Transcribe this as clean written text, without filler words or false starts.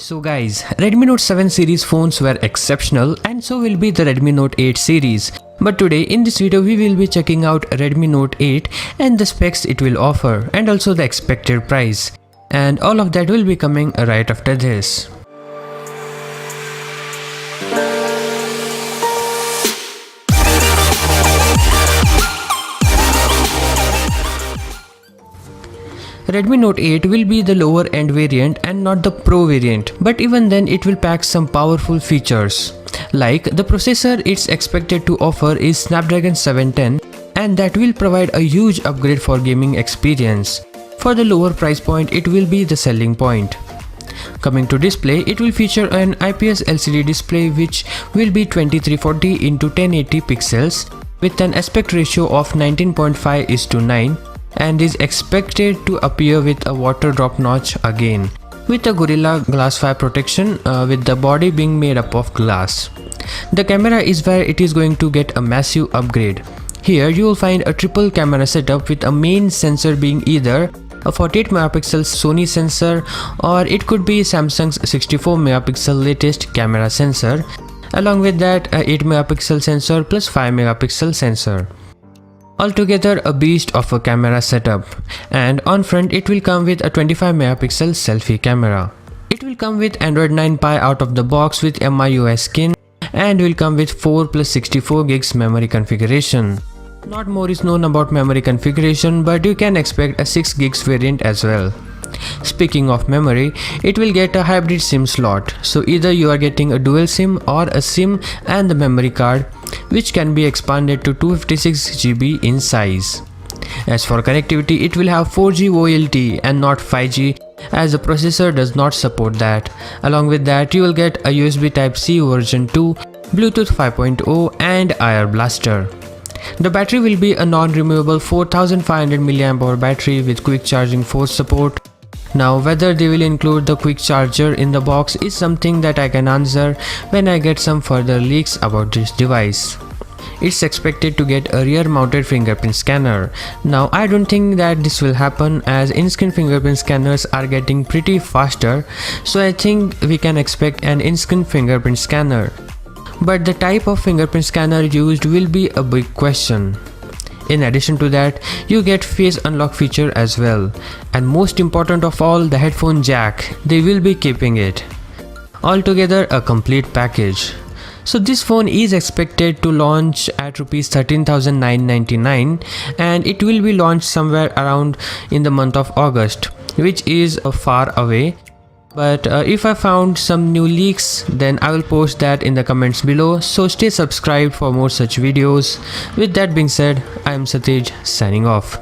So guys, Redmi Note 7 series phones were exceptional and so will be the Redmi Note 8 series. But today in this video we will be checking out Redmi Note 8 and the specs it will offer and also the expected price. And all of that will be coming right after this. Redmi Note 8 will be the lower end variant and not the Pro variant, but even then it will pack some powerful features. Like the processor it's expected to offer is Snapdragon 710 and that will provide a huge upgrade for gaming experience. For the lower price point it will be the selling point. Coming to display, it will feature an IPS LCD display which will be 2340 x 1080 pixels with an aspect ratio of 19.5:9 and is expected to appear with a water drop notch again, with a Gorilla Glass 5 protection with the body being made up of glass. The camera is where it is going to get a massive upgrade. Here you will find a triple camera setup with a main sensor being either a 48 megapixel Sony sensor or it could be Samsung's 64 megapixel latest camera sensor. Along with that a 8 megapixel sensor plus 5 megapixel sensor. Altogether a beast of a camera setup, and on front it will come with a 25 megapixel selfie camera. It will come with Android 9 Pie out of the box with MIUI skin and will come with 4 plus 64 gigs memory configuration. Not more is known about memory configuration, but you can expect a 6 gigs variant as well. Speaking of memory, it will get a hybrid SIM slot, so either you are getting a dual SIM or a SIM and the memory card, which can be expanded to 256 GB in size. As for connectivity, it will have 4G VoLTE and not 5G as the processor does not support that. Along with that, you will get a USB Type-C version 2, Bluetooth 5.0 and IR Blaster. The battery will be a non-removable 4500 mAh battery with quick charging force support. Now whether they will include the quick charger in the box is something that I can answer when I get some further leaks about this device. It's expected to get a rear mounted fingerprint scanner. Now I don't think that this will happen as in-screen fingerprint scanners are getting pretty faster, so I think we can expect an in-screen fingerprint scanner. But the type of fingerprint scanner used will be a big question. In addition to that, you get face unlock feature as well, and most important of all, the headphone jack, they will be keeping it. Altogether a complete package. So this phone is expected to launch at Rs 13,999 and it will be launched somewhere around in the month of August, which is far away. But if I found some new leaks, then I will post that in the comments below, so stay subscribed for more such videos. With that being said, I am Satej signing off.